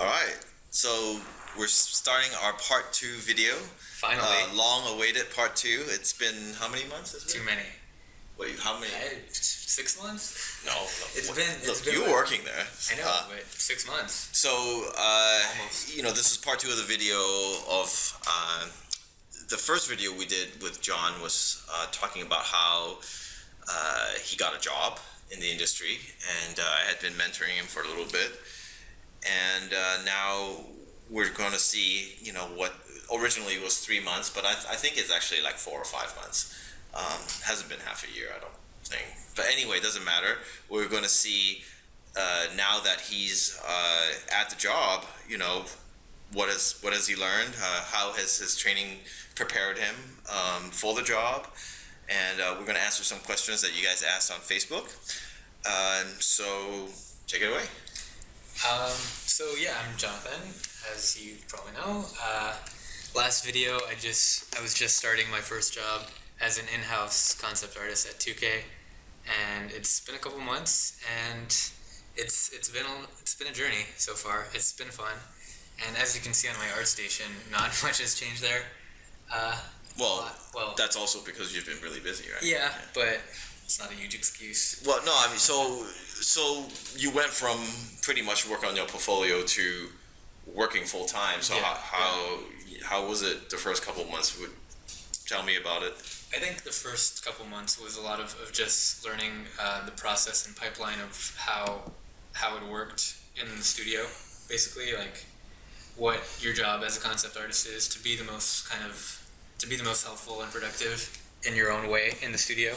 All right, so we're starting our part 2 video. Finally. Long-awaited part 2. It's been how many months? Too many. Wait, how many? 6 months? No. It's Look, been you're like, working there. I know, but 6 months. So, Almost. this is part 2 of the video of the first video we did with John was talking about how he got a job in the industry, and I had been mentoring him for a little bit. And now we're going to see, what originally was 3 months, but I think it's actually like 4 or 5 months. Hasn't been half a year, I don't think. But anyway, it doesn't matter. We're going to see now that he's at the job, what has he learned? How has his training prepared him for the job? And we're going to answer some questions that you guys asked on Facebook. So take it away. I'm Jonathan, as you probably know. Last video, I was just starting my first job as an in-house concept artist at 2K, and it's been a couple months, and it's been a journey so far. It's been fun, and as you can see on my art station, not much has changed there. Well, that's also because you've been really busy, right? Yeah, but it's not a huge excuse. Well, no, I mean, so you went from pretty much work on your portfolio to working full time. So Yeah, how was it the first couple months? Tell me about it. I think the first couple months was a lot of just learning the process and pipeline of how it worked in the studio. Basically, like what your job as a concept artist is to be the most helpful and productive in your own way in the studio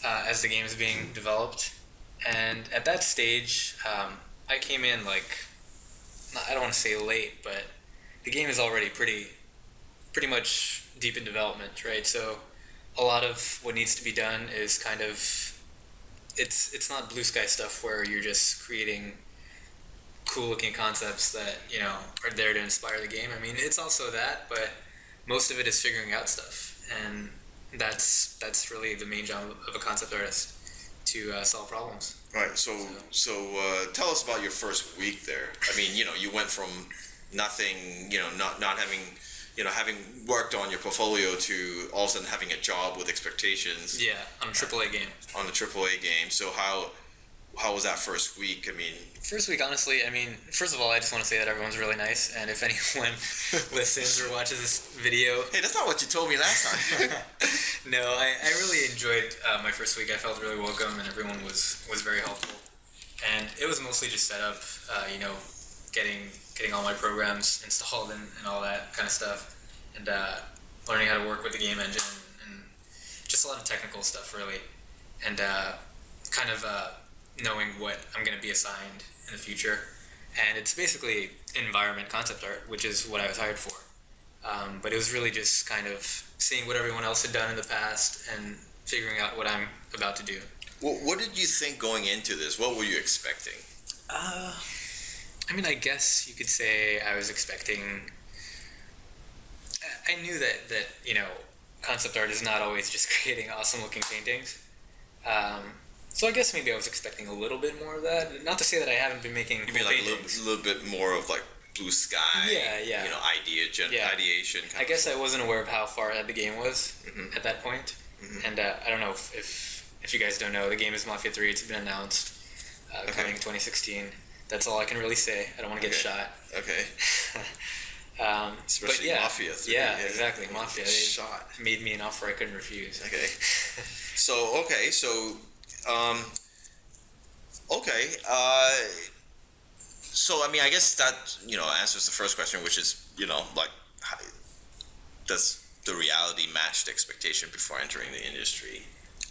as the game is being developed. And at that stage, I came in I don't want to say late, but the game is already pretty much deep in development, right? So a lot of what needs to be done is kind of, it's not blue sky stuff where you're just creating cool looking concepts that, are there to inspire the game. I mean, it's also that, but most of it is figuring out stuff, and that's really the main job of a concept artist, to solve problems. Right. So tell us about your first week there. I mean, you went from nothing, not having, having worked on your portfolio to all of a sudden having a job with expectations. Yeah, on a AAA game. On a AAA game. So how was that first week? I mean, first week, honestly, first of all, I just want to say that everyone's really nice, and if anyone listens or watches this video... Hey, that's not what you told me last time. No, I really enjoyed my first week. I felt really welcome, and everyone was very helpful. And it was mostly just set up, getting all my programs installed and all that kind of stuff, and learning how to work with the game engine, and just a lot of technical stuff, really. And kind of... knowing what I'm going to be assigned in the future. And it's basically environment concept art, which is what I was hired for. But it was really just kind of seeing what everyone else had done in the past and figuring out what I'm about to do. Well, what did you think going into this? What were you expecting? I guess you could say I was expecting... I knew that concept art is not always just creating awesome looking paintings. So I guess maybe I was expecting a little bit more of that. Not to say that I haven't been making. You mean like a little bit more of like blue sky? Yeah. Ideation. I guess I wasn't aware of how far ahead the game was at that point. Mm-hmm. And I don't know if you guys don't know, the game is Mafia 3. It's been announced coming in 2016. That's all I can really say. I don't want to get shot. Okay. Especially Mafia 3. Yeah, exactly. Mafia. They shot. Made me an offer I couldn't refuse. Okay. So I guess that answers the first question, which is how, does the reality match the expectation before entering the industry?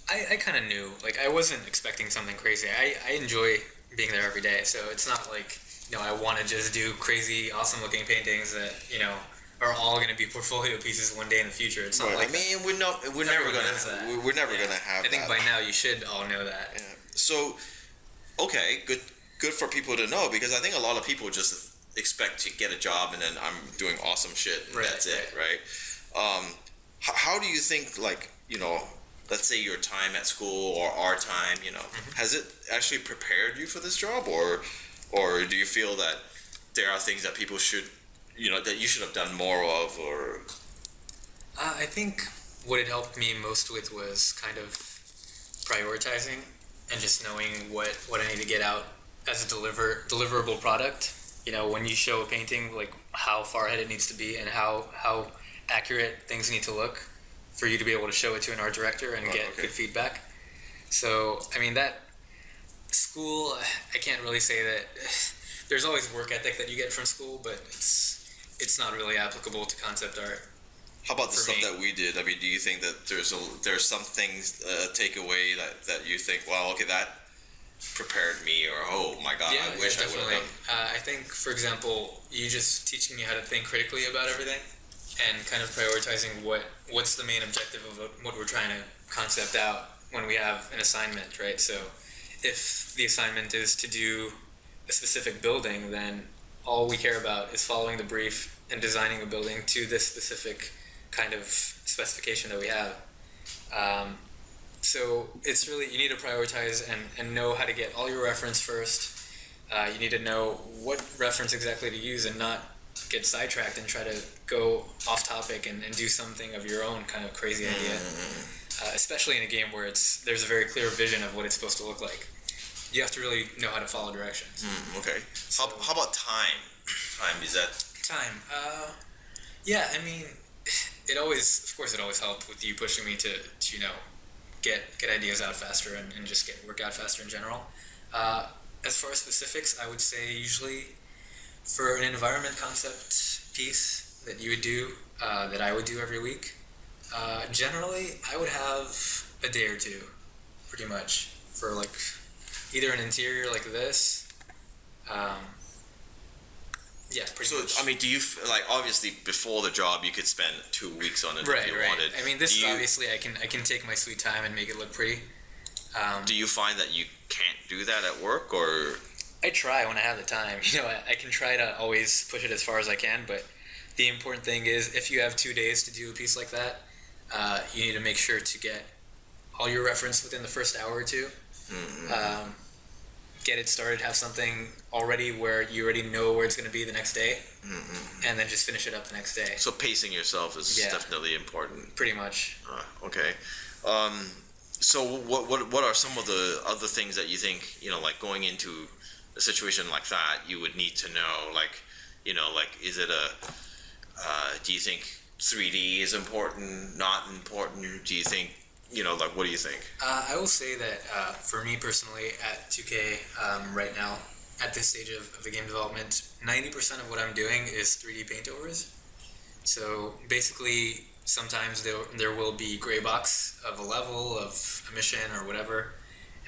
I kind of knew, I wasn't expecting something crazy. I enjoy being there every day, so it's not like I want to just do crazy awesome looking paintings that are all going to be portfolio pieces one day in the future. It's not like we're never going to have that. I think by now you should all know that. Yeah. So, okay, good for people to know, because I think a lot of people just expect to get a job and then I'm doing awesome shit and that's it, right? How do you think, let's say your time at school or our time, has it actually prepared you for this job, or do you feel that there are things that people should, that you should have done more of, or? I think what it helped me most with was kind of prioritizing and just knowing what I need to get out as a deliverable product. When you show a painting, like how far ahead it needs to be and how accurate things need to look for you to be able to show it to an art director and get good feedback. So, that school, I can't really say that there's always work ethic that you get from school, but it's not really applicable to concept art. How about the stuff that we did? Do you think that there's some things take away that you think, well, okay, that prepared me, or oh my god, I wish I would have done? I think, for example, you just teaching me how to think critically about everything and kind of prioritizing what's the main objective of what we're trying to concept out when we have an assignment, right? So if the assignment is to do a specific building, then all we care about is following the brief and designing a building to this specific kind of specification that we have. So it's really, you need to prioritize and know how to get all your reference first. You need to know what reference exactly to use and not get sidetracked and try to go off topic and do something of your own kind of crazy idea. Especially in a game where there's a very clear vision of what it's supposed to look like. You have to really know how to follow directions. Okay. So, how about time? Time, is that... Time. Yeah, it always helped with you pushing me to get ideas out faster and just get work out faster in general. As far as specifics, I would say usually for an environment concept piece that you would do, that I would do every week, generally I would have a day or two, pretty much, for like either an interior like this. Yeah, pretty much. So, do you, obviously before the job you could spend 2 weeks on it if you wanted. This is obviously, I can take my sweet time and make it look pretty. Do you find that you can't do that at work, or? I try when I have the time. I can try to always push it as far as I can, but the important thing is if you have 2 days to do a piece like that, you need to make sure to get all your reference within the first hour or two. Get it started, have something already where you already know where it's going to be the next day, and then just finish it up the next day. So pacing yourself is definitely important. Pretty much. Okay. So what are some of the other things that you think, going into a situation like that, you would need to know? Is it do you think 3D is important, not important? Do you think, what do you think? I will say that for me personally at 2K right now, at this stage of the game development, 90% of what I'm doing is 3D paintovers. So basically, sometimes there will be gray box of a level, of a mission, or whatever,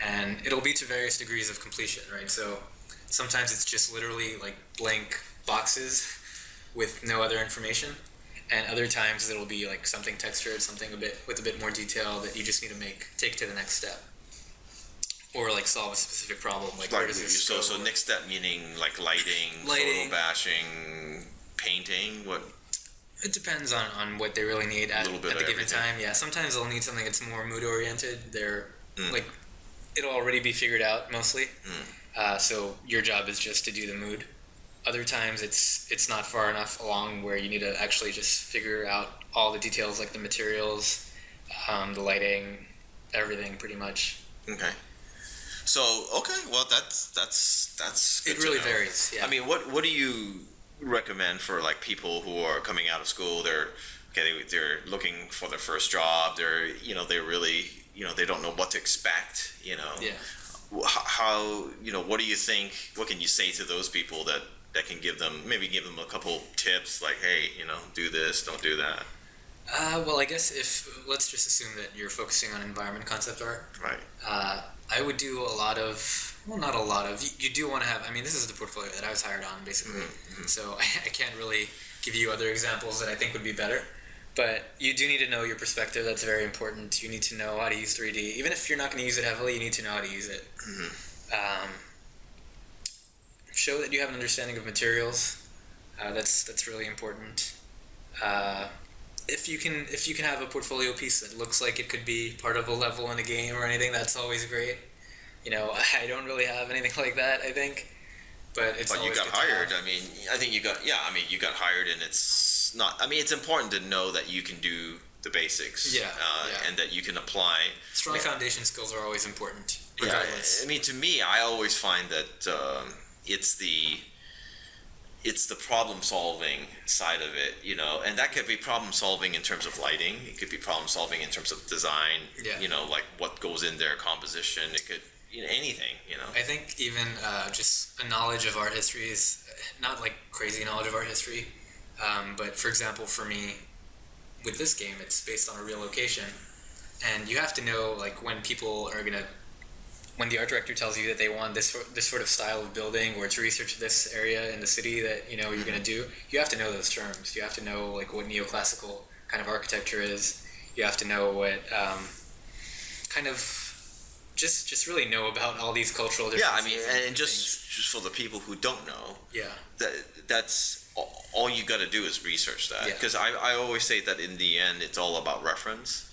and it'll be to various degrees of completion, right? So sometimes it's just literally like blank boxes with no other information. And other times it'll be like something textured, something with a bit more detail that you just need to take to the next step, or like solve a specific problem. Where does this go? So next step meaning like lighting, photo bashing, painting. What? It depends on what they really need at the given time. Yeah, sometimes they'll need something that's more mood oriented. They're it'll already be figured out mostly. So your job is just to do the mood. Other times it's not far enough along where you need to actually just figure out all the details, like the materials, the lighting, everything pretty much. Okay. So well that's good it really varies. Yeah. What do you recommend for like people who are coming out of school? They're looking for their first job. They're they really they don't know what to expect. Yeah. How what do you think? What can you say to those people that can give them a couple tips, like, hey, do this, don't do that? Well, I guess let's just assume that you're focusing on environment concept art. Right. I would do a lot of, not a lot of, you do want to have, this is the portfolio that I was hired on, basically. So I can't really give you other examples that I think would be better. But you do need to know your perspective. That's very important. You need to know how to use 3D. Even if you're not going to use it heavily, you need to know how to use it. Show that you have an understanding of materials. That's really important. If you can have a portfolio piece that looks like it could be part of a level in a game or anything, that's always great. I don't really have anything like that, I think. but it's But you always got good to hired. have. I mean, I think you got, yeah, I mean, you got hired, and it's not, I mean, it's important to know that you can do the basics. Yeah, yeah. And that you can apply. Strong foundation skills are always important, Yeah, regardless. I mean, to me, I always find that it's the problem solving side of it, you know, and that could be problem solving in terms of lighting. It could be problem solving in terms of design. Yeah. You know, like what goes in their composition. It could, you know, anything. You know. I think even just a knowledge of art history is not like crazy knowledge of art history, but for example, for me, with this game, it's based on a real location, and you have to know like when people are gonna, when the art director tells you that they want this sort of style of building, or to research this area in the city that you know you're gonna do, you have to know those terms. You have to know like what neoclassical kind of architecture is. You have to know what kind of just really know about all these cultural Yeah, I differences. mean, and just for the people who don't know, yeah. that's all you got to do is research that. Yeah. Because I always say that in the end, it's all about reference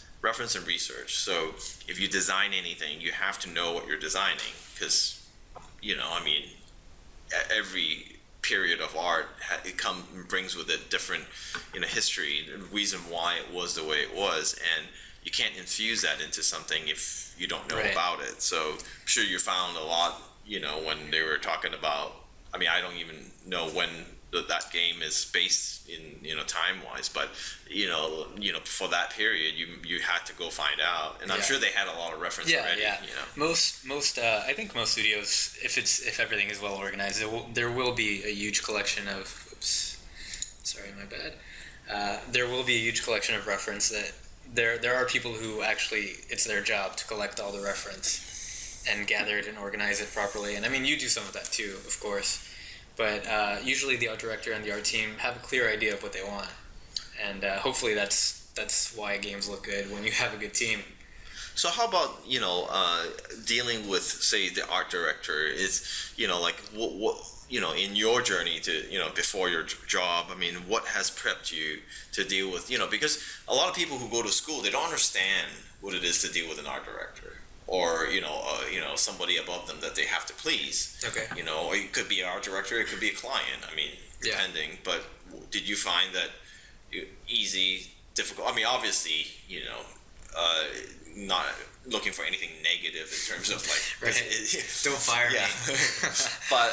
and research. So if you design anything, you have to know what you're designing. Because, you know, I mean, every period of art brings with it different, you know, history, the reason why it was the way it was, and you can't infuse that into something if you don't know Right. about it. So I'm sure you found a lot, you know, when they were talking about, I mean, I don't even know when that game is based in, you know, time wise, but you know for that period you had to go find out, and I'm Yeah. sure they had a lot of reference Yeah, already. yeah. You know. Most I think most studios, if everything is well organized, there will be a huge collection of. Oops, sorry, my bad. There will be a huge collection of reference that there are people who actually it's their job to collect all the reference and gather it and organize it properly. And I mean, you do some of that too, of course. But usually the art director and the art team have a clear idea of what they want, and hopefully that's why games look good when you have a good team. So how about, you know, dealing with, say, the art director? Is, you know, like what you know, in your journey to, you know, before your job, I mean, what has prepped you to deal with, you know, because a lot of people who go to school, they don't understand what it is to deal with an art director, or you know, somebody above them that they have to please. Okay. You know, or it could be an art director, it could be a client. I mean, Yeah. depending. But did you find that easy, difficult? I mean, obviously, you know, not looking for anything negative in terms of like. Right. Don't fire Yeah. me. but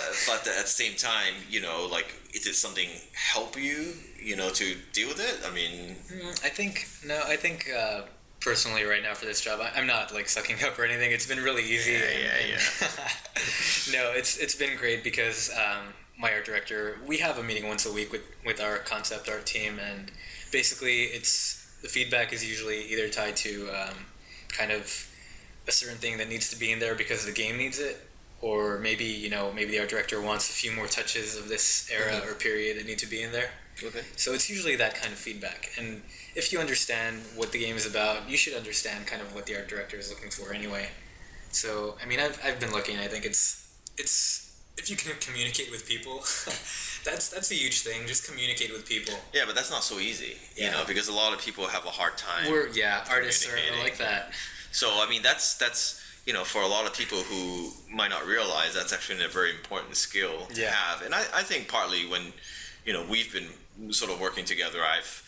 at the same time, you know, like, did something help you, you know, to deal with it? I mean, I think personally right now for this job, I'm not like sucking up or anything. It's been really easy. Yeah. No, it's been great because my art director, we have a meeting once a week with our concept art team, and basically the feedback is usually either tied to kind of a certain thing that needs to be in there because the game needs it, or maybe the art director wants a few more touches of this era or period that need to be in there. okay. So it's usually that kind of feedback. And if you understand what the game is about, you should understand kind of what the art director is looking for anyway. So, I mean, I've been looking. I think it's if you can communicate with people, that's a huge thing. Just communicate with people. Yeah, but that's not so easy, you Yeah. know, because a lot of people have a hard time. Artists are like that. So, I mean, that's you know, for a lot of people who might not realize, that's actually a very important skill to Yeah. have. And I think partly when, you know, we've been sort of working together, I've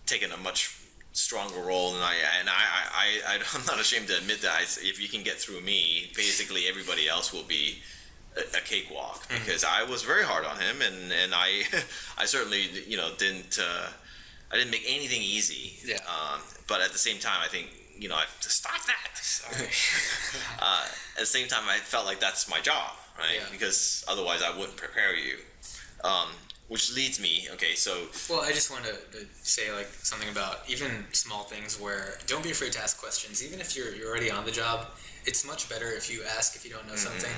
taken a much stronger role, and I'm not ashamed to admit that if you can get through me, basically everybody else will be a cakewalk, because I was very hard on him, and I certainly, you know, I didn't make anything easy. Yeah. But at the same time, I think, you know, I have to stop that. Sorry. At the same time, I felt like that's my job, right? Yeah. Because otherwise I wouldn't prepare you. Which leads me, okay, so... Well, I just want to say like something about even small things where don't be afraid to ask questions. Even if you're already on the job, it's much better if you ask if you don't know something.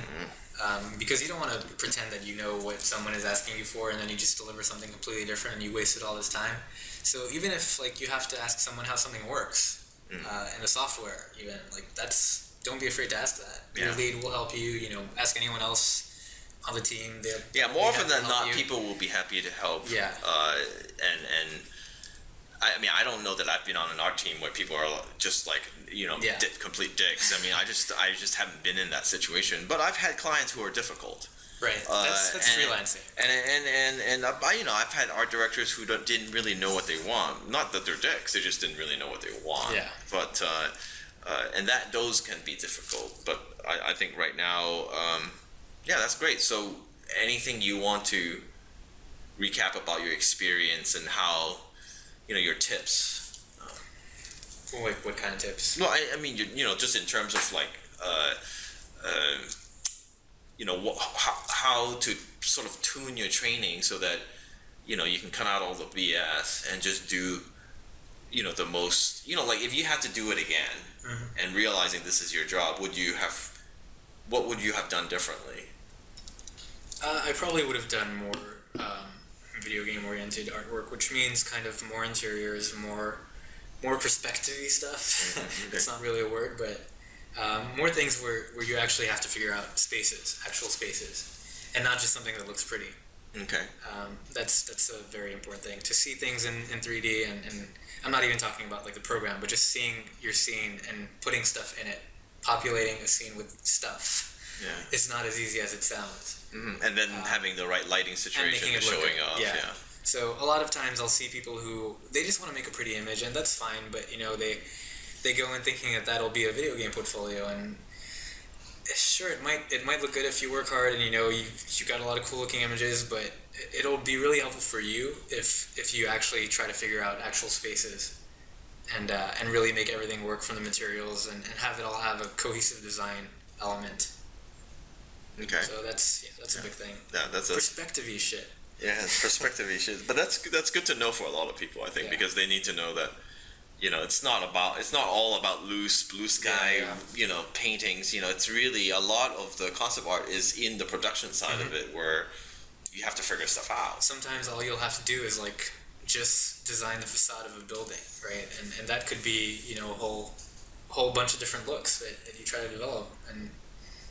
Because you don't want to pretend that you know what someone is asking you for, and then you just deliver something completely different and you wasted all this time. So even if like you have to ask someone how something works in the software, even like don't be afraid to ask that. Your lead will help you. You know, ask anyone else on the team. More often than not, people will be happy to help. Yeah. And I mean, I don't know that I've been on an art team where people are just like, you know, complete dicks. I mean, I just haven't been in that situation. But I've had clients who are difficult. Right. That's freelancing. And I've had art directors who didn't really know what they want. Not that they're dicks; they just didn't really know what they want. Yeah. But and those can be difficult. But I think right now, that's great. So anything you want to recap about your experience and how, your tips. Like what kind of tips? No, I mean, just in terms of like, how to sort of tune your training so that, you can cut out all the BS and just do, the most, like if you had to do it again and realizing this is your job, what would you have done differently? I probably would have done more video game oriented artwork, which means kind of more interiors, more perspective-y stuff. It's not really a word, but more things where you actually have to figure out actual spaces, and not just something that looks pretty. Okay. That's a very important thing, to see things in 3D, and I'm not even talking about like the program, but just seeing your scene and putting stuff in it, populating a scene with stuff. Yeah. It's not as easy as it sounds. Mm-hmm. And then having the right lighting situation and showing off. Yeah. So a lot of times I'll see people who they just want to make a pretty image, and that's fine, but they go in thinking that that'll be a video game portfolio, and sure, it might look good if you work hard and you got a lot of cool looking images, but it'll be really helpful for you if you actually try to figure out actual spaces and really make everything work from the materials and have it all have a cohesive design element. Okay. So that's a big thing. Yeah, that's perspective-y shit. Yeah, it's perspective-y shit. But that's good to know for a lot of people, I think, because they need to know that, it's not all about loose blue sky, paintings. It's really a lot of the concept art is in the production side of it, where you have to figure stuff out. Sometimes all you'll have to do is like just design the facade of a building, right? And that could be, a whole bunch of different looks that you try to develop. And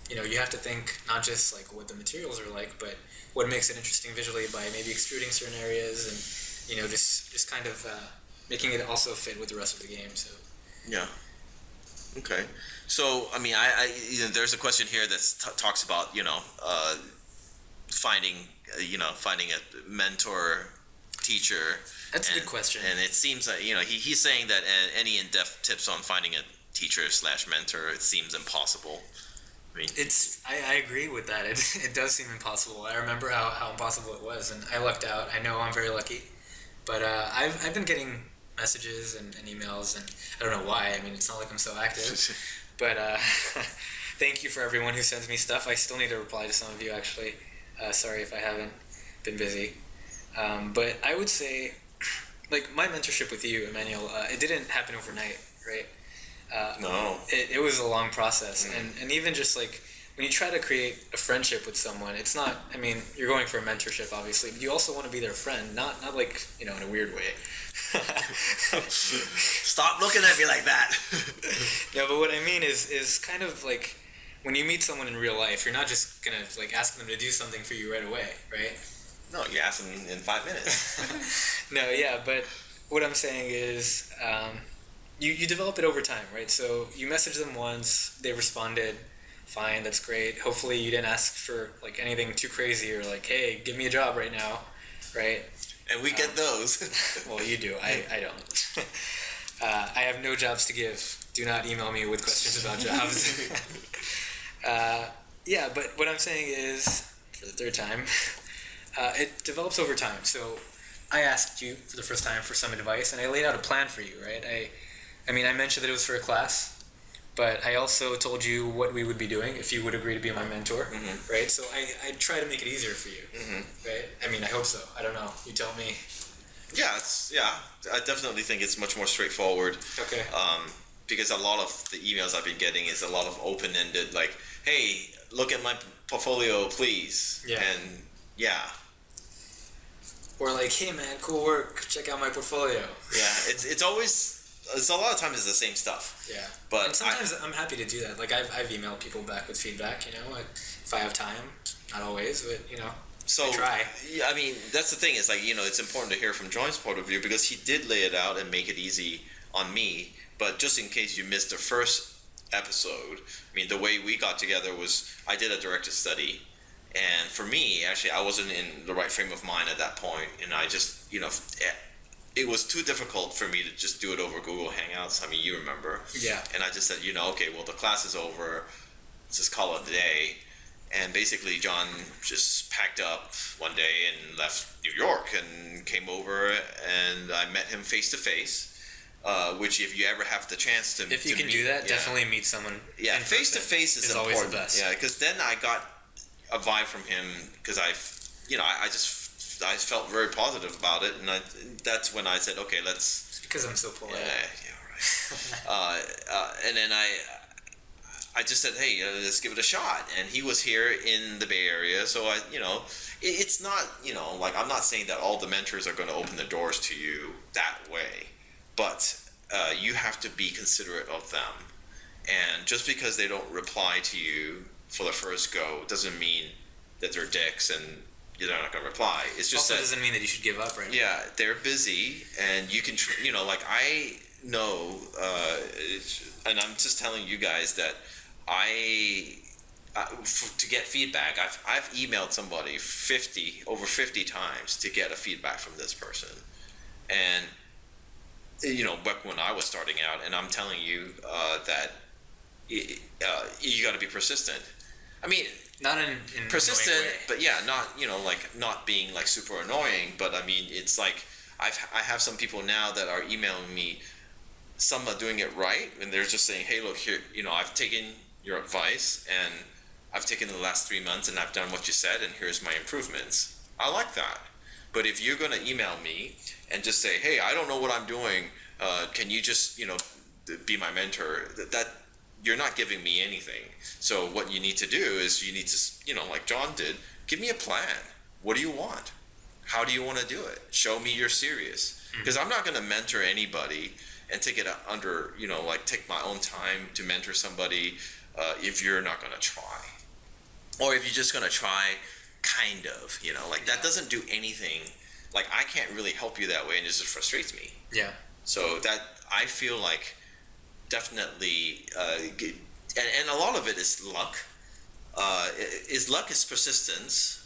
you have to think not just like what the materials are like, but what makes it interesting visually by maybe extruding certain areas and just kind of making it also fit with the rest of the game. So yeah. Okay. So I mean, I there's a question here that talks about finding a mentor, teacher. That's a good question. And it seems that he's saying that any in-depth tips on finding a teacher/mentor, it seems impossible. I mean, I agree with that. It does seem impossible. I remember how impossible it was, and I lucked out. I know I'm very lucky, but I've been getting messages and emails, and I don't know why. I mean, it's not like I'm so active, but thank you for everyone who sends me stuff. I still need to reply to some of you, actually. Sorry if I haven't been busy, but I would say, like, my mentorship with you, Emmanuel, it didn't happen overnight, right? No. It was a long process, and even just like when you try to create a friendship with someone, it's not. I mean, you're going for a mentorship, obviously, but you also want to be their friend, not like in a weird way. Stop looking at me like that. No, but what I mean is kind of like when you meet someone in real life, you're not just gonna like ask them to do something for you right away, right? No, you ask them in 5 minutes. No, yeah, but what I'm saying is. You develop it over time, right? So you message them once, they responded, fine, that's great. Hopefully you didn't ask for like anything too crazy or like, hey, give me a job right now, right? And we get those. Well, you do. I don't. I have no jobs to give. Do not email me with questions about jobs. Yeah, but what I'm saying is, for the third time, it develops over time. So I asked you for the first time for some advice, and I laid out a plan for you, right? I mean, I mentioned that it was for a class, but I also told you what we would be doing if you would agree to be my mentor, right? So I try to make it easier for you, right? I mean, I hope so. I don't know. You tell me. Yeah, I definitely think it's much more straightforward. Okay. Because a lot of the emails I've been getting is a lot of open-ended, like, hey, look at my portfolio, please. Yeah. And yeah. Or like, hey man, cool work. Check out my portfolio. Yeah, it's always. It's a lot of times it's the same stuff. Yeah, but and sometimes I'm happy to do that. Like I've emailed people back with feedback. If I have time, not always, but So I try. Yeah, I mean that's the thing. Is like it's important to hear from John's point of view because he did lay it out and make it easy on me. But just in case you missed the first episode, I mean the way we got together was I did a director study, And for me, actually, I wasn't in the right frame of mind at that point, and I just, it was too difficult for me to just do it over Google Hangouts. I mean, you remember. Yeah. And I just said, okay, well, the class is over. Let's just call it a day. And basically, John just packed up one day and left New York and came over, and I met him face to face. Which, if you ever have the chance to, if you can do that, definitely meet someone. Yeah, face to face is important. Always the best. Yeah, because then I got a vibe from him, because I felt very positive about it, and that's when I said, okay, let's. It's because I'm so polite. Yeah, right. And then I just said, hey, let's give it a shot. And he was here in the Bay Area, so it's not, like, I'm not saying that all the mentors are going to open the doors to you that way, but you have to be considerate of them. And just because they don't reply to you for the first go doesn't mean that they're dicks and you're not going to reply. It's just also doesn't mean that you should give up right now. Yeah, they're busy, and you can, like, I know, and I'm just telling you guys that to get feedback, I've emailed somebody over 50 times to get a feedback from this person, and back when I was starting out, and I'm telling you that you got to be persistent. I mean, not in persistent, way. But yeah, not like not being like super annoying. But I mean, it's like I have some people now that are emailing me. Some are doing it right, and they're just saying, "Hey, look here. I've taken your advice, and I've taken the last 3 months, and I've done what you said, and here's my improvements." I like that. But if you're gonna email me and just say, "Hey, I don't know what I'm doing. Can you just be my mentor?" That you're not giving me anything. So what you need to do is you need to, like John did, give me a plan. What do you want? How do you want to do it? Show me you're serious. Because I'm not going to mentor anybody and take it under, like take my own time to mentor somebody if you're not going to try. Or if you're just going to try, kind of, like that doesn't do anything. Like I can't really help you that way, and it just frustrates me. Yeah. So that I feel like definitely, and a lot of it is luck. Luck is persistence,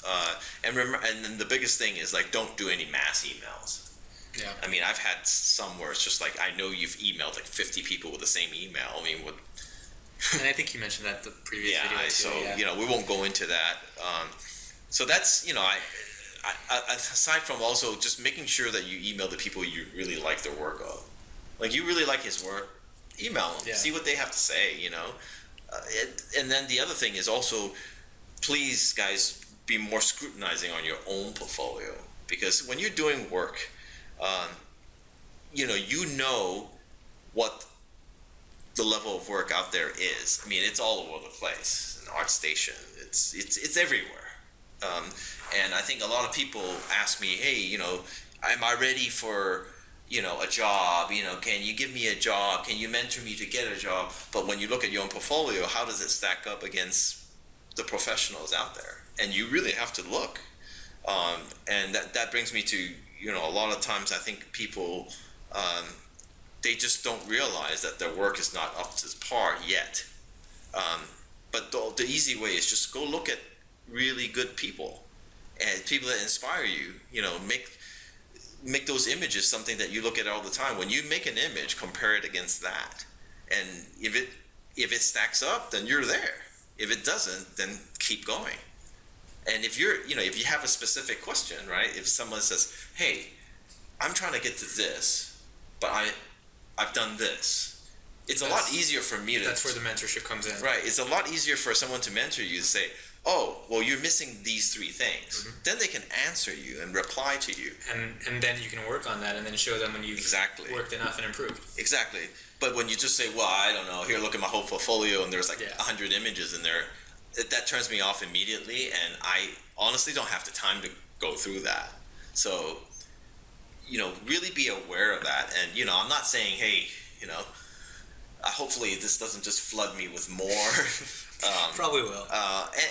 and remember, and then the biggest thing is like don't do any mass emails. Yeah. I mean, I've had some where it's just like I know you've emailed like 50 people with the same email. I mean, and I think you mentioned that the previous video too. So we won't go into that. So that's I aside from also just making sure that you email the people you really like their work of. Like you really like his work, email them, see what they have to say, and then the other thing is also, please guys, be more scrutinizing on your own portfolio, because when you're doing work, you know what the level of work out there is. I mean, it's all over the place. An ArtStation, it's everywhere. And I think a lot of people ask me, hey, am I ready for a job? Can you give me a job? Can you mentor me to get a job? But when you look at your own portfolio, how does it stack up against the professionals out there? And you really have to look. And that brings me to, a lot of times I think people, they just don't realize that their work is not up to par yet. But the easy way is just go look at really good people and people that inspire you. Make those images something that you look at all the time. When you make an image, compare it against that, and if it stacks up, then you're there. If it doesn't, then keep going. And if if you have a specific question, right? If someone says, "Hey, I'm trying to get to this, but I've done this," it's a lot easier for me to. That's where the mentorship comes in. Right. It's a lot easier for someone to mentor you to say, "Oh, well, you're missing these 3 things." Mm-hmm. Then they can answer you and reply to you. And then you can work on that and then show them when you've worked enough and improved. Exactly. But when you just say, well, I don't know, here, look at my whole portfolio, and there's like 100 images in there, that turns me off immediately, and I honestly don't have the time to go through that. So, really be aware of that. And, I'm not saying, hey, hopefully this doesn't just flood me with more. Probably will.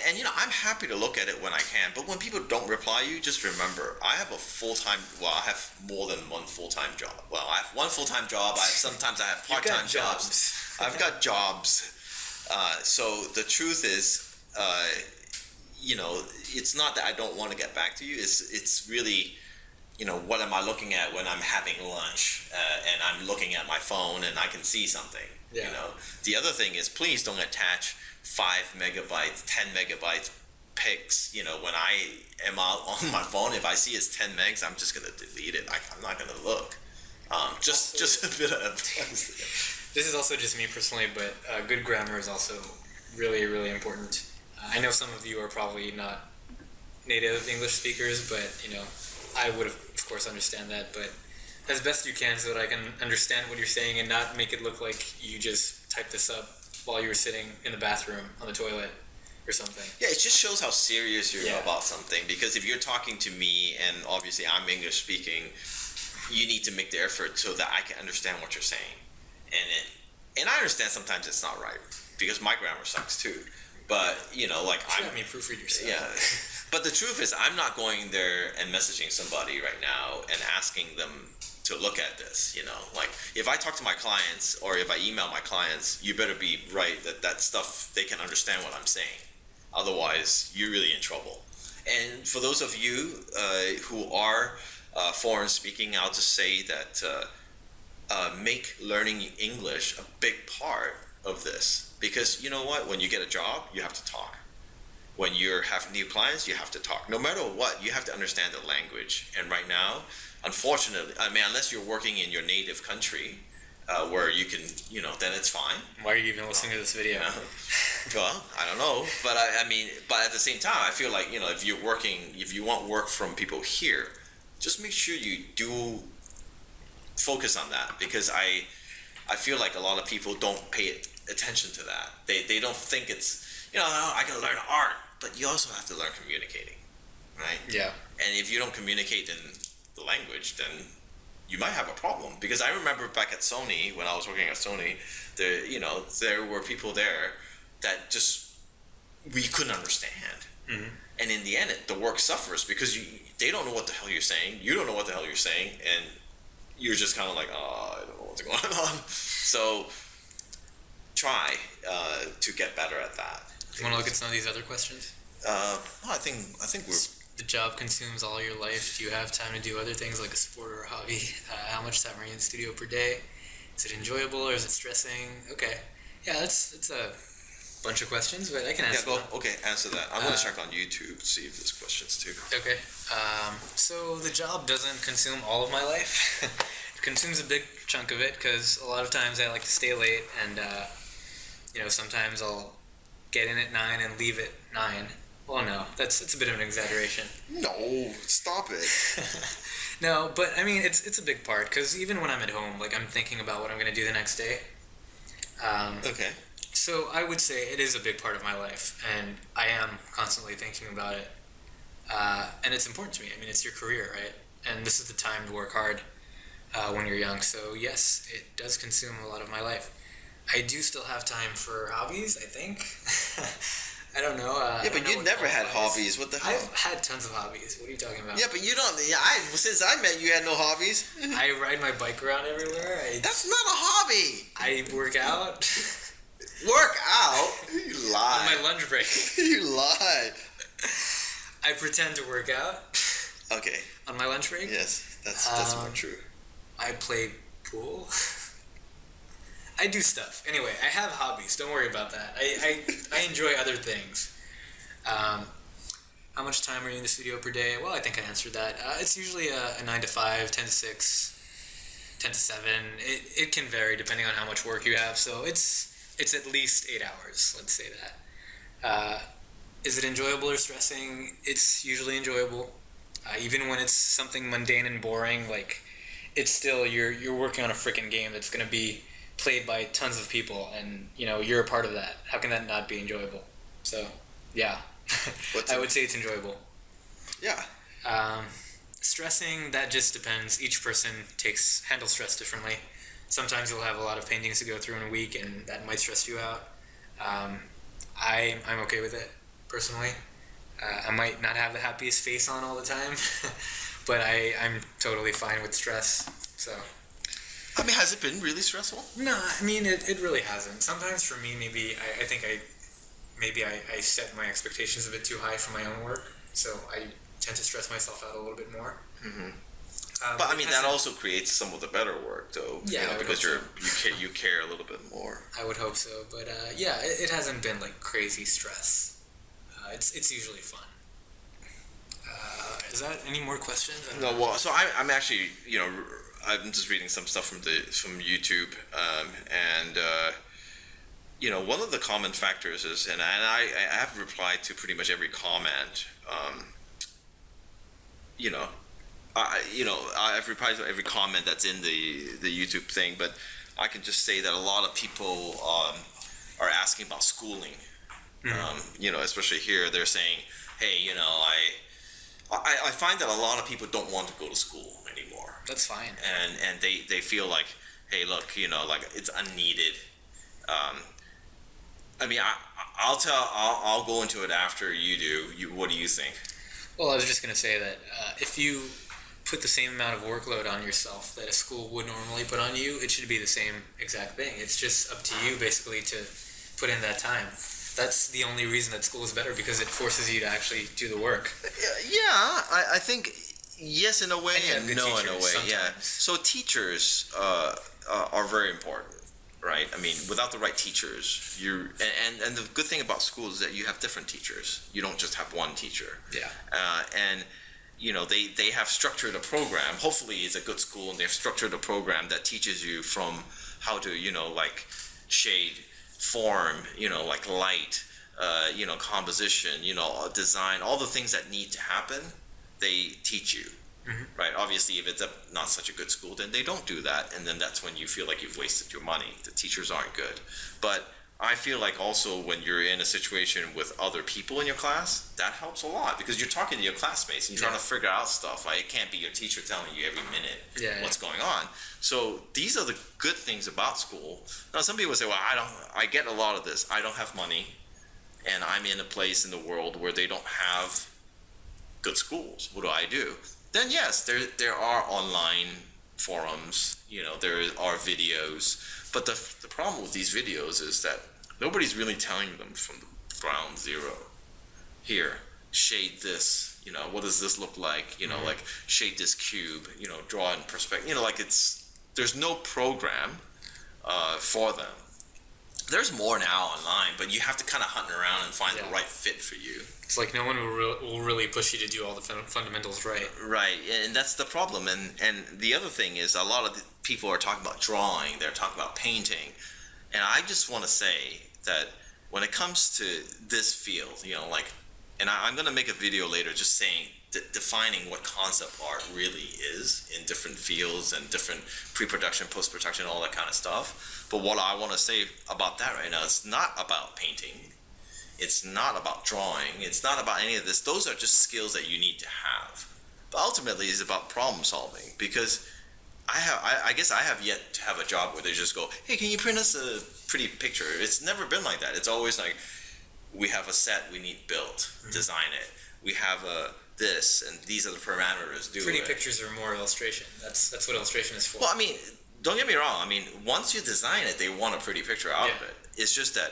And I'm happy to look at it when I can, but when people don't reply you, just remember, I have I have more than one full-time job. Well, I have one full-time job. Sometimes I have part-time jobs. I've got jobs. So the truth is, it's not that I don't want to get back to you. It's really, what am I looking at when I'm having lunch and I'm looking at my phone and I can see something. Yeah. The other thing is, please don't attach 5 megabytes, 10 megabytes pics. When I am out on my phone, if I see it's 10 megs, I'm just gonna delete it. I'm not gonna look. Just a bit of advice. This is also just me personally, but good grammar is also really, really important. I know some of you are probably not native English speakers, but I would of course understand that, but as best you can so that I can understand what you're saying and not make it look like you just typed this up while you were sitting in the bathroom on the toilet or something. Yeah, it just shows how serious you're about something, because if you're talking to me and obviously I'm English speaking, you need to make the effort so that I can understand what you're saying. And I understand sometimes it's not right, because my grammar sucks too. But, I'm... Let me proofread yourself. Yeah. But the truth is, I'm not going there and messaging somebody right now and asking them to look at this, if I talk to my clients or if I email my clients, you better be right that stuff, they can understand what I'm saying. Otherwise, you're really in trouble. And for those of you who are foreign speaking, I'll just say that make learning English a big part of this, because you know what, when you get a job, you have to talk. When you have new clients, you have to talk. No matter what, you have to understand the language. And right now, unfortunately, unless you're working in your native country, where you can, then it's fine. Why are you even listening to this video? Well, I don't know, but but at the same time, I feel like, if you want work from people here, just make sure you do focus on that, because I feel like a lot of people don't pay attention to that. They don't think it's, I can learn art, but you also have to learn communicating, right? Yeah. And if you don't communicate in the language, then you might have a problem. Because I remember back at Sony, when I was working at Sony, there were people there that just, we couldn't understand. Mm-hmm. And in the end, the work suffers because they don't know what the hell you're saying. You don't know what the hell you're saying. And you're just kind of like, oh, I don't know what's going on. So try to get better at that. You want to look at some of these other questions? I think we're... The job consumes all your life. Do you have time to do other things like a sport or a hobby? How much time are you in the studio per day? Is it enjoyable or is it stressing? Okay. Yeah, that's a bunch of questions, but I can answer them. Okay, answer that. I'm going to check on YouTube to see if there's questions too. Okay. So the job doesn't consume all of my life. It consumes a big chunk of it because a lot of times I like to stay late and, sometimes I'll get in at 9 and leave at 9. Well, no, that's a bit of an exaggeration. No, stop it. No, but I mean, it's a big part because even when I'm at home, like I'm thinking about what I'm going to do the next day. Okay. So I would say it is a big part of my life, and I am constantly thinking about it. And it's important to me. I mean, it's your career, right? And this is the time to work hard when you're young. So yes, it does consume a lot of my life. I do still have time for hobbies, I think. I don't know. Yeah, but you never had hobbies. What the hell? I've had tons of hobbies. What are you talking about? Yeah, but you don't. Yeah, since I met you, had no hobbies. I ride my bike around everywhere. That's not a hobby. I work out. Work out? You lie. On my lunch break. You lie. I pretend to work out. Okay. On my lunch break? Yes, that's more true. I play pool. I do stuff. Anyway, I have hobbies. Don't worry about that. I enjoy other things. How much time are you in the studio per day? Well, I think I answered that. It's usually a 9 to 5, 10 to 6, 10 to 7. It can vary depending on how much work you have. So it's at least 8 hours. Let's say that. Is it enjoyable or stressing? It's usually enjoyable. Even when it's something mundane and boring, like it's still you're working on a freaking game that's going to be played by tons of people, and you're a part of that. How can that not be enjoyable? So, yeah, I would say it's enjoyable. Yeah. Stressing, that just depends. Each person handles stress differently. Sometimes you'll have a lot of paintings to go through in a week, and that might stress you out. I'm okay with it personally. I might not have the happiest face on all the time, but I'm totally fine with stress. So. I mean, has it been really stressful? No, I mean, it really hasn't. Sometimes for me, maybe I think I maybe I set my expectations a bit too high for my own work, so I tend to stress myself out a little bit more. Mm-hmm. But I mean, that also creates some of the better work, though. Yeah, because you care a little bit more. I would hope so, but it hasn't been like crazy stress. It's usually fun. Is that any more questions? No, well, so I'm actually, I'm just reading some stuff from YouTube, and one of the common factors is, and I have replied to pretty much every comment. I've replied to every comment that's in the YouTube thing, but I can just say that a lot of people are asking about schooling. Mm-hmm. Especially here, they're saying, "Hey, I find that a lot of people don't want to go to school anymore." That's fine. And they feel like, "Hey, look, like it's unneeded." I mean, I'll go into it after you do. What do you think? Well, I was just going to say that if you put the same amount of workload on yourself that a school would normally put on you, it should be the same exact thing. It's just up to you, basically, to put in that time. That's the only reason that school is better, because it forces you to actually do the work. Yeah, I think yes in a way and no in a way. Sometimes. Yeah. So teachers are very important, right? I mean, without the right teachers, and the good thing about school is that you have different teachers. You don't just have one teacher. Yeah. And they have structured a program. Hopefully, it's a good school, and they've structured a program that teaches you from how to like shade, form, like light, composition, design, all the things that need to happen, they teach you. Mm-hmm. Right? Obviously, if it's not such a good school, then they don't do that, and then that's when you feel like you've wasted your money. The teachers aren't good. But I feel like also when you're in a situation with other people in your class, that helps a lot, because you're talking to your classmates and you're trying to figure out stuff. Like, it can't be your teacher telling you every minute what's going on. So these are the good things about school. Now, some people say, well, I get a lot of this. I don't have money, and I'm in a place in the world where they don't have good schools. What do I do? Then yes, there are online forums, there are videos, but the problem with these videos is that nobody's really telling them from the ground zero. Here, shade this, what does this look like, mm-hmm. like shade this cube, draw in perspective, there's no program for them. There's more now online, but you have to kind of hunt around and find the right fit for you. It's like no one will really push you to do all the fundamentals right. Right, and that's the problem. And the other thing is, a lot of the people are talking about drawing, they're talking about painting. And I just want to say that when it comes to this field, and I'm going to make a video later just saying, defining what concept art really is in different fields and different pre-production, post-production, all that kind of stuff. But what I want to say about that right now, it's not about painting. It's not about drawing. It's not about any of this. Those are just skills that you need to have. But ultimately, it's about problem solving, because I guess I have yet to have a job where they just go, hey, can you print us a pretty picture? It's never been like that. It's always like, we have a set we need built, design it. We have this, and these are the parameters. Pretty pictures are more illustration. That's what illustration is for. Well, I mean, don't get me wrong. I mean, once you design it, they want a pretty picture out of it. It's just that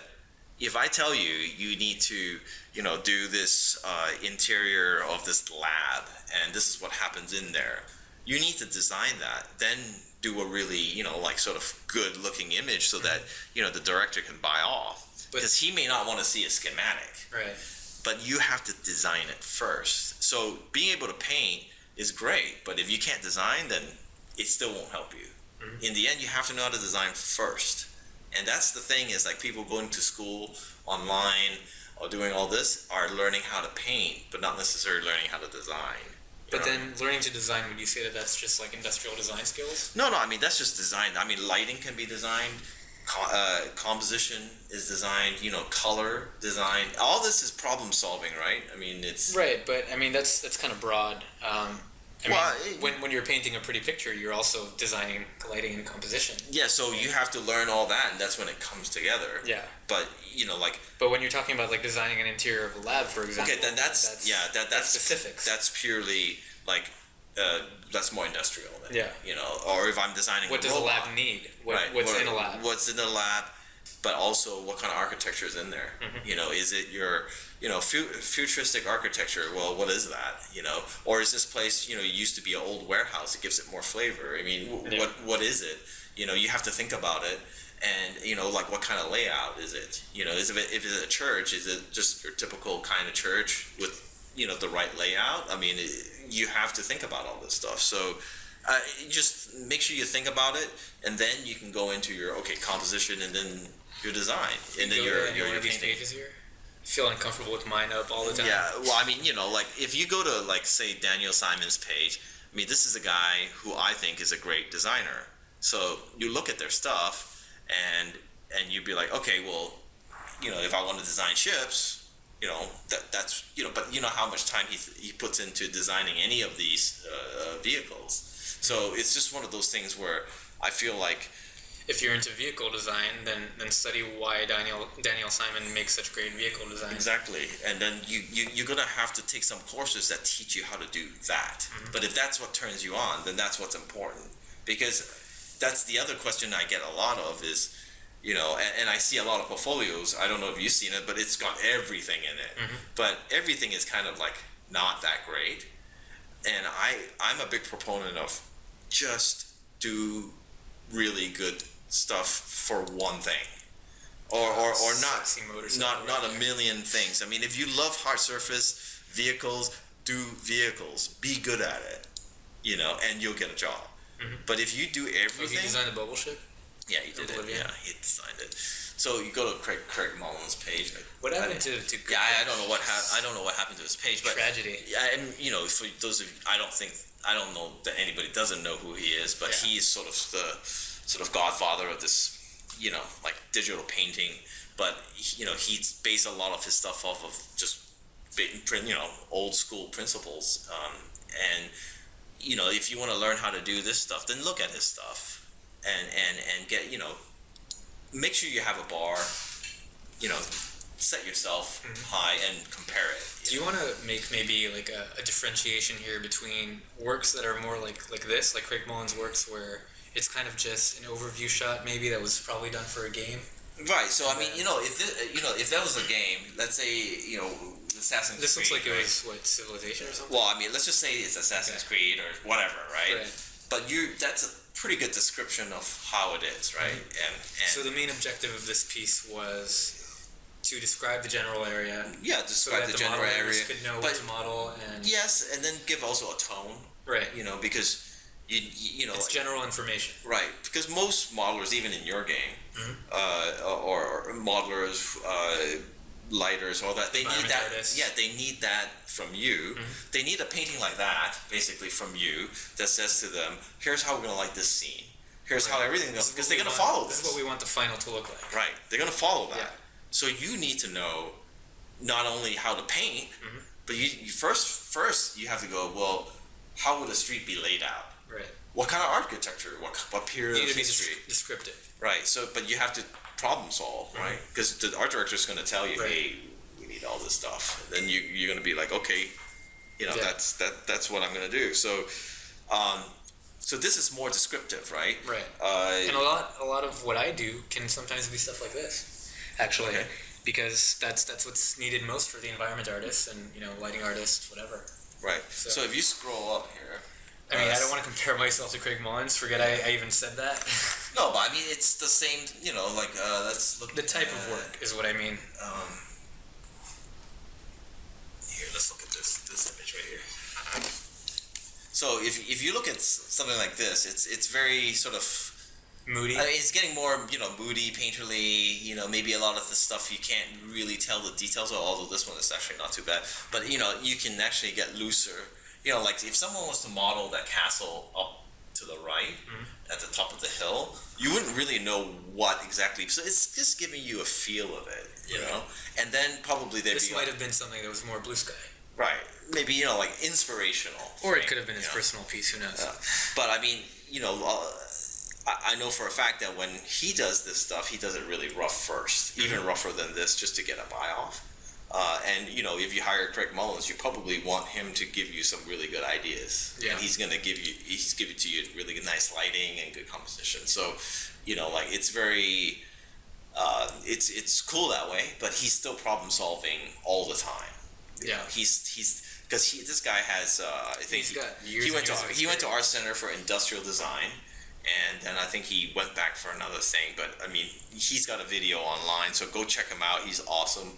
if I tell you need to, do this interior of this lab, and this is what happens in there, you need to design that. Then do a really, sort of good looking image so that, the director can buy off. Because he may not want to see a schematic. Right. But you have to design it first. So being able to paint is great, but if you can't design, then it still won't help you. Mm-hmm. In the end, you have to know how to design first. And that's the thing, is like people going to school online or doing all this are learning how to paint, but not necessarily learning how to design. But then learning to design, would you say that that's just like industrial design skills? No, I mean, that's just design. I mean, lighting can be designed. Composition is designed, color design. All this is problem solving, right? I mean, it's... Right, but I mean, that's kind of broad. When you're painting a pretty picture, you're also designing lighting and composition. Yeah, so you have to learn all that, and that's when it comes together. Yeah. But, But when you're talking about, like, designing an interior of a lab, for example... Okay, then that's specifics. That's purely, that's more industrial then. Yeah. Or if I'm designing what does a lab need? What's in a lab? What's in a lab? but also what kind of architecture is in there. Is it your futuristic architecture? Well, what is that? Or is this place used to be an old warehouse? It gives it more flavor. I mean, what is it? You have to think about it. And like what kind of layout is it? If it's a church, is it just your typical kind of church with the right layout? I mean, you have to think about all this stuff. So just make sure you think about it, and then you can go into your composition, and then your design, and then your these painting. pages here. I feel uncomfortable with mine up all the time. Yeah, well, I mean, like if you go to like say Daniel Simon's page, I mean, this is a guy who I think is a great designer. So you look at their stuff, and you'd be like, okay, well, if I want to design ships, that's but how much time he puts into designing any of these vehicles. So it's just one of those things where I feel like if you're into vehicle design, then study why Daniel Simon makes such great vehicle design. Exactly, and then you're gonna have to take some courses that teach you how to do that. But if that's what turns you on, then that's what's important, because that's the other question I get a lot of is, and I see a lot of portfolios. I don't know if you've seen it, but it's got everything in it. But everything is kind of like not that great. And I'm a big proponent of just do really good stuff for one thing, or not a million things. I mean, if you love hard surface vehicles, do vehicles. Be good at it, and you'll get a job. But if you do everything, he designed the bubble ship. Yeah, he did it. Yeah, he designed it. So you go to Craig Mullin's page. What happened to? Yeah, I don't know what happened to his page, but tragedy. Yeah, and for those of you, I don't know that anybody doesn't know who he is, but he is sort of the godfather of this, like digital painting. But he's based a lot of his stuff off of just old school principles. And if you want to learn how to do this stuff, then look at his stuff. And get make sure you have a bar, set yourself high and compare it. Do you want to make maybe like a differentiation here between works that are more like this, like Craig Mullin's works, where it's kind of just an overview shot maybe that was probably done for a game? Right. So I mean, if that was a game, let's say Assassin's Creed. This looks like it was Civilization or something. Well, I mean, let's just say it's Assassin's Creed or whatever, right? But that's a pretty good description of how it is, right? And so the main objective of this piece was to describe the general area. Yeah, describe so that the general area. Could know what to model and yes, and then give also a tone, right? Because it's general information, right? Because most modelers, even in your game, or modelers, lighters, all that, they need that. Artists. Yeah, they need that from you. They need a painting like that, basically from you, that says to them, "Here's how we're gonna like this scene. Here's how everything goes," because they're gonna follow this. This is what we want the final to look like. Right, they're gonna follow that. So you need to know not only how to paint, but you first you have to go, well, how would a street be laid out? Right. What kind of architecture? What period of history? Descriptive. Right. So, but you have to problem solve, right? Because the art director is going to tell you, hey, we need all this stuff. And then you're going to be like, okay, that's what I'm going to do. So, so this is more descriptive, right? Right. And a lot of what I do can sometimes be stuff like this, actually, because that's what's needed most for the environment artists and lighting artists, whatever. Right. So if you scroll up here. I mean, I don't want to compare myself to Craig Mullin's. Forget I even said that. No, but I mean, it's the same, let's look. The type of work is what I mean. Here, let's look at this image right here. So if you look at something like this, it's very sort of moody. I mean, it's getting more, moody, painterly. Maybe a lot of the stuff you can't really tell the details of. Although this one is actually not too bad. But you can actually get looser. Like if someone was to model that castle up to the right at the top of the hill, you wouldn't really know what exactly. So it's just giving you a feel of it, And then probably this might have been something that was more blue sky. Right. Maybe like inspirational. Or it could have been his personal piece. Who knows? But I mean, I know for a fact that when he does this stuff, he does it really rough first, even rougher than this, just to get a buy off. And if you hire Craig Mullin's, you probably want him to give you some really good ideas. And he's going to give it to you really nice lighting and good composition. So, it's very it's cool that way, but he's still problem solving all the time. Yeah. He's because this guy has I think He's got years he and went years to of he went to Art Center for Industrial Design, and then I think he went back for another thing. But I mean, he's got a video online, so go check him out. He's awesome,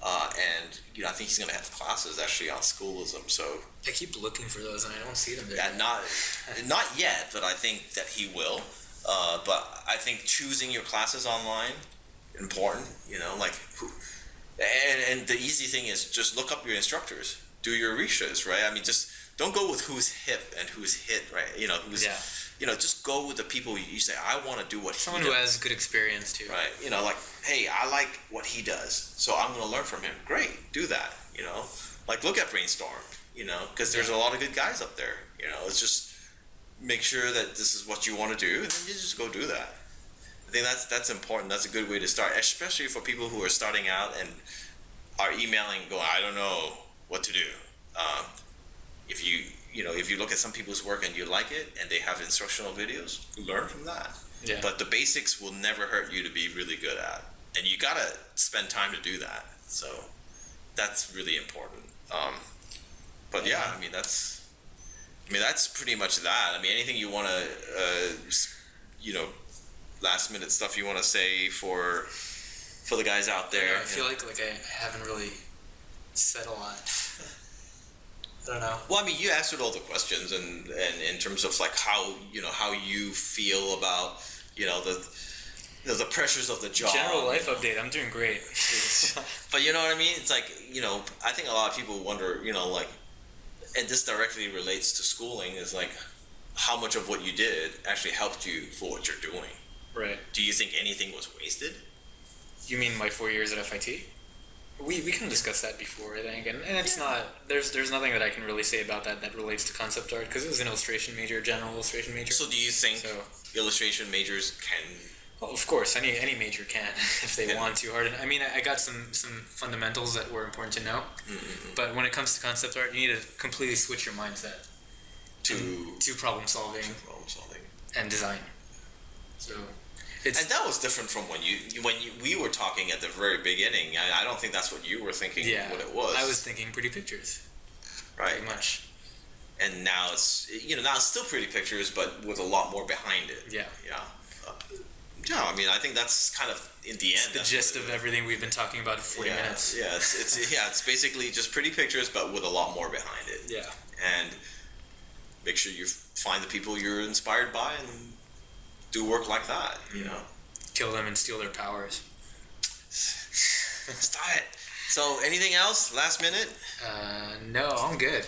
and I think he's gonna have classes actually on schoolism. So I keep looking for those and I don't see them there. yeah, not yet, but I think that he will. But I think choosing your classes online important. Like and the easy thing is just look up your instructors. Do your research, right? I mean, just don't go with who's hip and who's hit, right? Who's, just go with the people you say, I want to do what someone he does. who has good experience too. Right. Like, hey, I like what he does, so I'm going to learn from him. Great, do that. Like look at Brainstorm. Because there's a lot of good guys up there. It's just make sure that this is what you want to do, and then you just go do that. I think that's important. That's a good way to start, especially for people who are starting out and are emailing, going, I don't know what to do. If you look at some people's work and you like it, and they have instructional videos, learn from that. Yeah. But the basics will never hurt you to be really good at, and you gotta spend time to do that. So that's really important. But yeah, I mean that's pretty much that. I mean, anything you want to, last minute stuff you want to say for the guys out there. I feel like I haven't really said a lot. I don't know. Well, I mean, you answered all the questions, and in terms of like how you feel about the pressures of the job. General life update. I'm doing great. But you know what I mean? It's like I think a lot of people wonder like, and this directly relates to schooling, is like how much of what you did actually helped you for what you're doing. Right. Do you think anything was wasted? You mean my 4 years at FIT? We can discuss that before, I think, and it's not. There's nothing that I can really say about that relates to concept art, because it was an illustration major, general illustration major. So do you think illustration majors can? Well, of course, any major can if they want to hard. I mean, I got some fundamentals that were important to know, but when it comes to concept art, you need to completely switch your mindset to problem solving and design. So. And that was different from when we were talking at the very beginning. I don't think that's what you were thinking. Yeah, what it was. I was thinking pretty pictures. Right. Pretty much. And now it's still pretty pictures, but with a lot lot behind it. Yeah. Yeah. I mean, I think that's kind of in the end. It's the gist of everything we've been talking about for 40 minutes. Yeah. It's basically just pretty pictures, but with a lot more behind it. Yeah. And make sure you find the people you're inspired by and do work like that, Kill them and steal their powers. Stop it. So, anything else? Last minute? No, I'm good.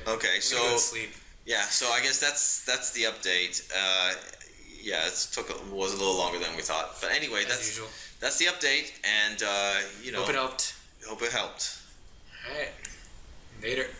Okay, so go to sleep. Yeah, so I guess that's the update. It was a little longer than we thought, but anyway, that's the update, and hope it helped. Hope it helped. All right, later.